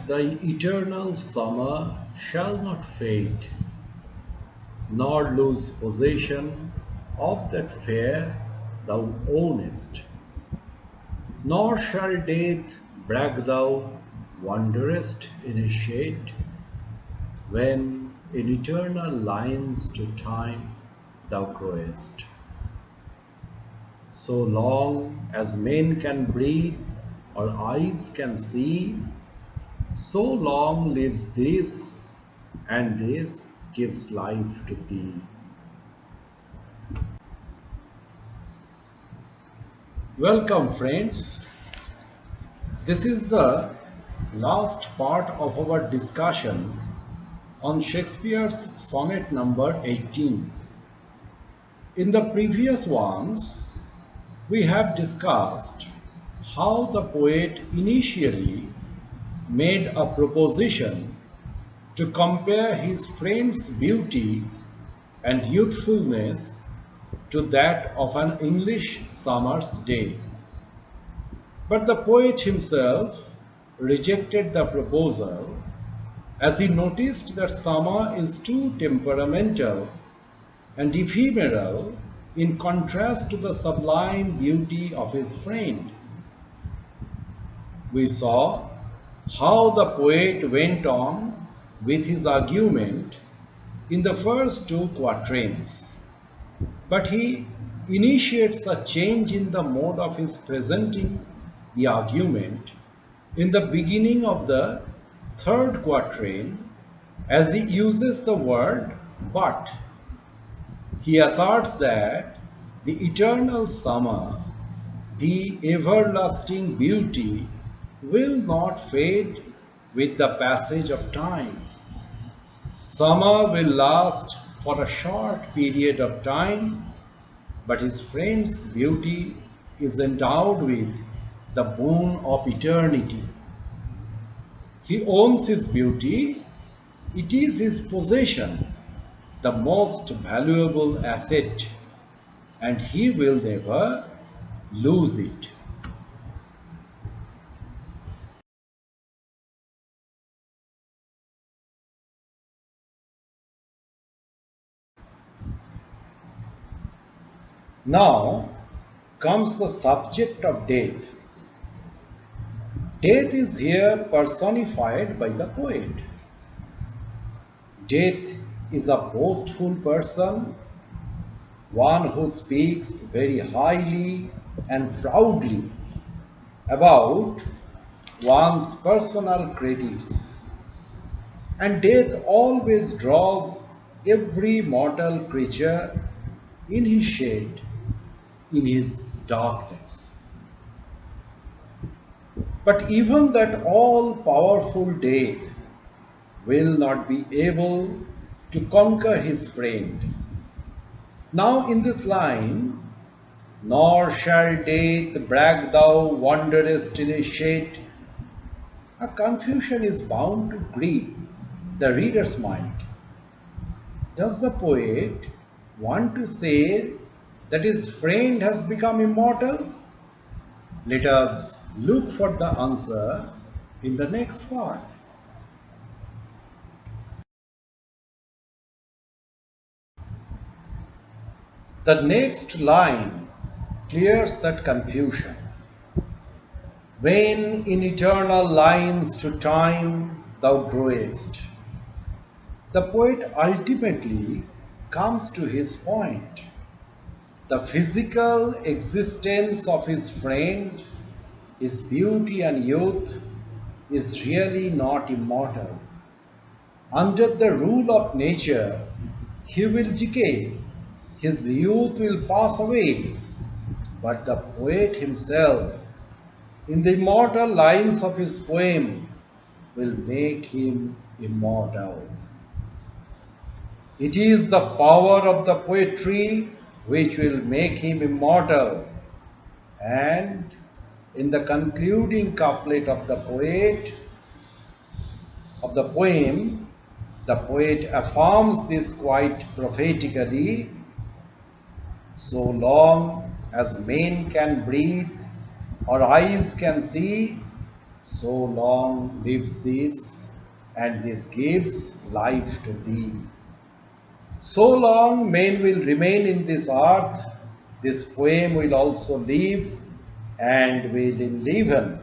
The eternal summer shall not fade, nor lose possession of that fair thou ownest, nor shall death brag thou wanderest in his shade, when in eternal lines to time thou growest. So long as men can breathe or eyes can see, so long lives this, and this gives life to thee. Welcome, friends. This is the last part of our discussion on Shakespeare's sonnet number 18. In the previous ones, we have discussed how the poet initially made a proposition to compare his friend's beauty and youthfulness to that of an English summer's day. But the poet himself rejected the proposal, as he noticed that summer is too temperamental and ephemeral in contrast to the sublime beauty of his friend. We saw how the poet went on with his argument in the first two quatrains, but he initiates a change in the mode of his presenting the argument in the beginning of the third quatrain, as he uses the word but. He asserts that the eternal summer, the everlasting beauty, will not fade with the passage of time. Summer will last for a short period of time, but his friend's beauty is endowed with the boon of eternity. He owns his beauty, it is his possession, the most valuable asset, and he will never lose it. Now comes the subject of death. Death is here personified by the poet. Death is a boastful person, one who speaks very highly and proudly about one's personal credits. And death always draws every mortal creature in his shade, in his darkness. But even that all-powerful death will not be able to conquer his friend. Now in this line, nor shall death brag thou wanderest in his shade, a confusion is bound to greet the reader's mind. Does the poet want to say that his friend has become immortal? Let us look for the answer in the next part. The next line clears that confusion. When in eternal lines to time thou growest. The poet ultimately comes to his point. The physical existence of his friend, his beauty and youth, is really not immortal. Under the rule of nature, he will decay, his youth will pass away, but the poet himself, in the immortal lines of his poem, will make him immortal. It is the power of the poetry which will make him immortal. And in the concluding couplet of the poem, the poet affirms this quite prophetically. So long as men can breathe or eyes can see, So long lives this, and this gives life to thee. So long men will remain in this earth, this poem will also live and will enliven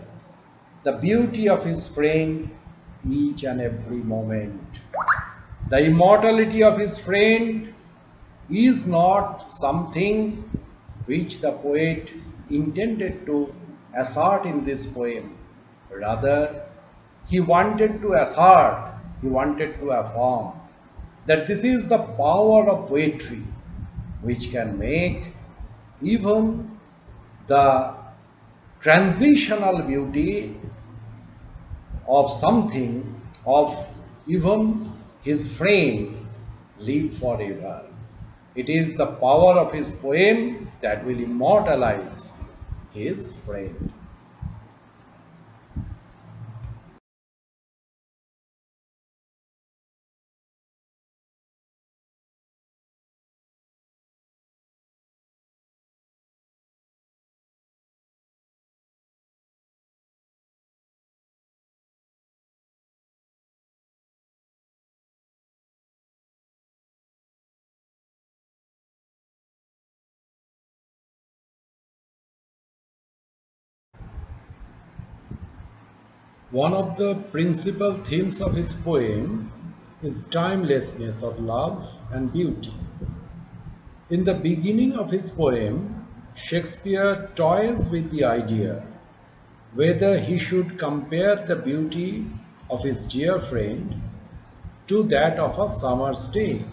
the beauty of his friend each and every moment. The immortality of his friend is not something which the poet intended to assert in this poem. Rather, he wanted to assert, he wanted to affirm that this is the power of poetry which can make even the transitional beauty of something, of even his friend, live forever. It is the power of his poem that will immortalize his friend. One of the principal themes of his poem is timelessness of love and beauty. In the beginning of his poem, Shakespeare toys with the idea whether he should compare the beauty of his dear friend to that of a summer's day.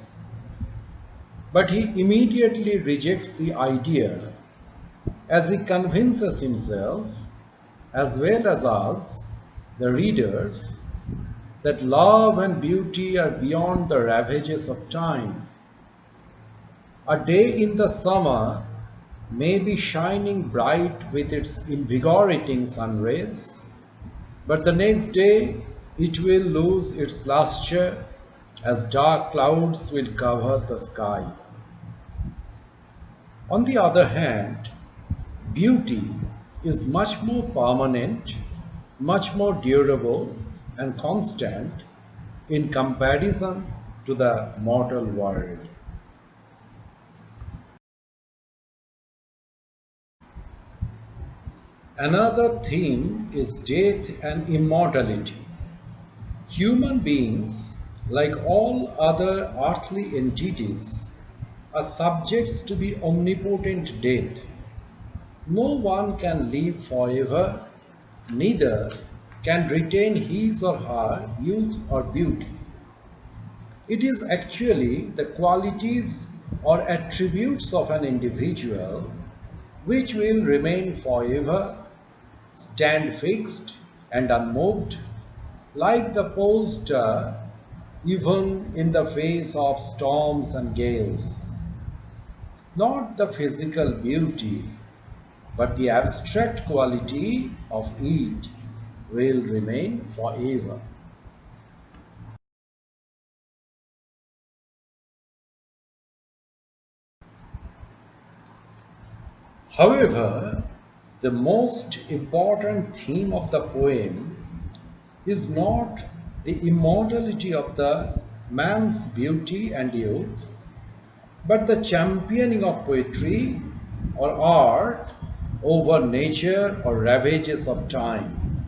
But he immediately rejects the idea as he convinces himself, as well as us, the readers, that love and beauty are beyond the ravages of time. A day in the summer may be shining bright with its invigorating sun rays, but the next day it will lose its luster as dark clouds will cover the sky. On the other hand, beauty is much more permanent, much more durable and constant in comparison to the mortal world. Another theme is death and immortality. Human beings, like all other earthly entities, are subjects to the omnipotent death. No one can live forever, neither can retain his or her youth or beauty. It is actually the qualities or attributes of an individual which will remain forever, stand fixed and unmoved, like the pole star, even in the face of storms and gales. Not the physical beauty, but the abstract quality of it will remain forever. However, the most important theme of the poem is not the immortality of the man's beauty and youth, but the championing of poetry or art over nature or ravages of time.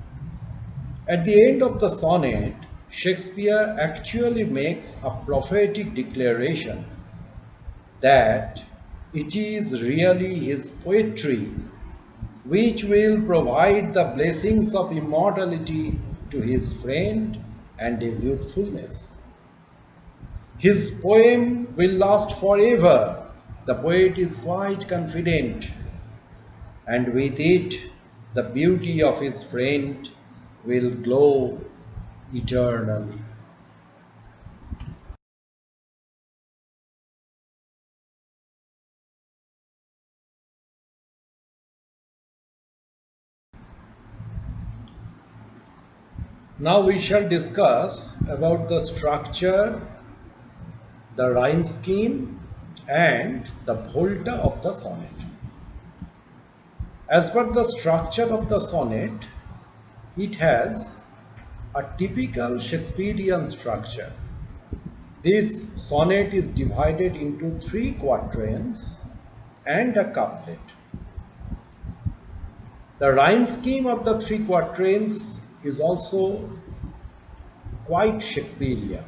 At the end of the sonnet, Shakespeare actually makes a prophetic declaration that it is really his poetry which will provide the blessings of immortality to his friend and his youthfulness. His poem will last forever, the poet is quite confident, and with it, the beauty of his friend will glow eternally. Now we shall discuss about the structure, the rhyme scheme, and the volta of the sonnet. As per the structure of the sonnet, it has a typical Shakespearean structure. This sonnet is divided into 3 quatrains and a couplet. The rhyme scheme of the 3 quatrains is also quite Shakespearean.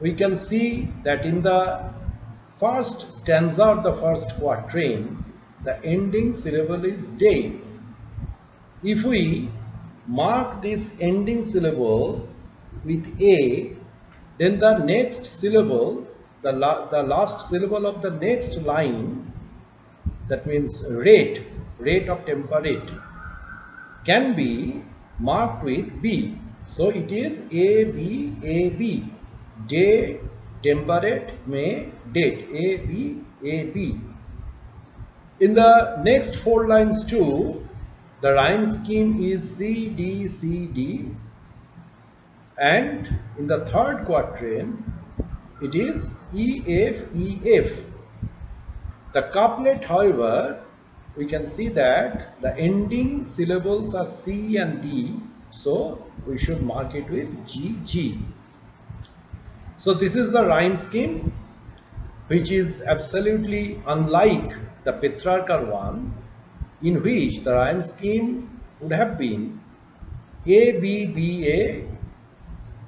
We can see that in the first stanza of the first quatrain, the ending syllable is day. If we mark this ending syllable with A, then the next syllable, the last syllable of the next line, that means rate of temperate, can be marked with B. So it is A, B, A, B. Day, temperate, May, date. A, B, A, B. In the next 4 lines too, the rhyme scheme is C, D, C, D. And in the third quatrain, it is E, F, E, F. The couplet, however, we can see that the ending syllables are C and D. So we should mark it with G, G. So this is the rhyme scheme, which is absolutely unlike the Petrarca one, in which the rhyme scheme would have been A, B, B, A,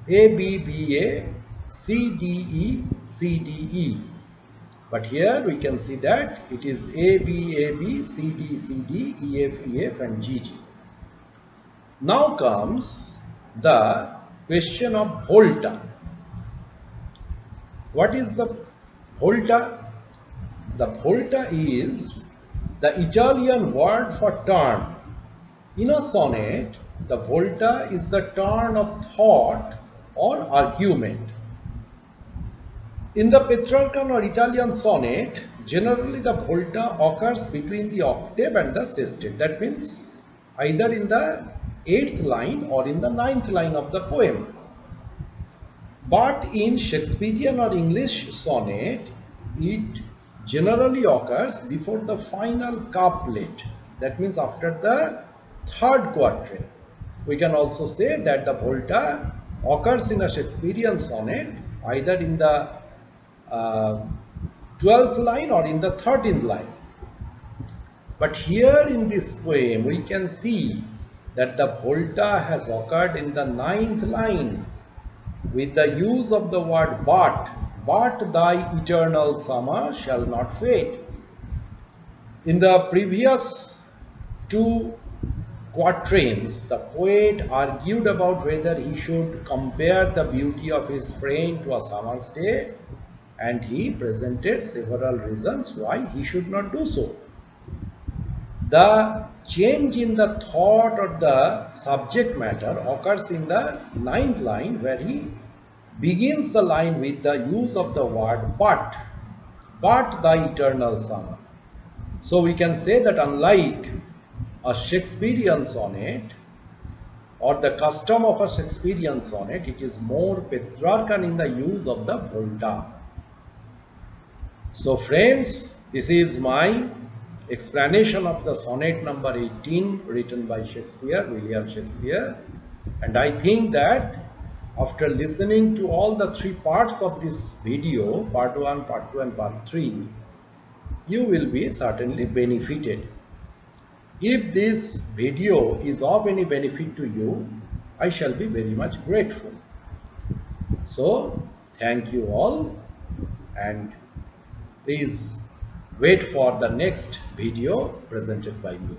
B, B, A, C, D, E, C, D, E. But here we can see that it is A, B, A, B, C, D, C, D, E, F, E, F and G, G. Now comes the question of volta. What is the volta? The volta is the Italian word for turn. In a sonnet, the volta is the turn of thought or argument. In the Petrarchan or Italian sonnet, generally the volta occurs between the octave and the sestet. That means either in the 8th line or in the 9th line of the poem. But in Shakespearean or English sonnet, it generally occurs before the final couplet. That means after the 3rd quatrain. We can also say that the volta occurs in a Shakespearean sonnet either in the 12th line or in the 13th line. But here in this poem, we can see that the volta has occurred in the 9th line with the use of the word but thy eternal summer shall not fade. In the previous 2 quatrains, the poet argued about whether he should compare the beauty of his friend to a summer's day, and he presented several reasons why he should not do so. The change in the thought or the subject matter occurs in the 9th line, where he begins the line with the use of the word but thy eternal summer. So we can say that unlike a Shakespearean sonnet or the custom of a Shakespearean sonnet, it is more Petrarchan in the use of the volta. So friends, this is my explanation of the sonnet number 18 written by Shakespeare, William Shakespeare. And I think that after listening to all the 3 parts of this video, part 1, part 2 and part 3, you will be certainly benefited. If this video is of any benefit to you, I shall be very much grateful. So, thank you all, and please wait for the next video presented by me.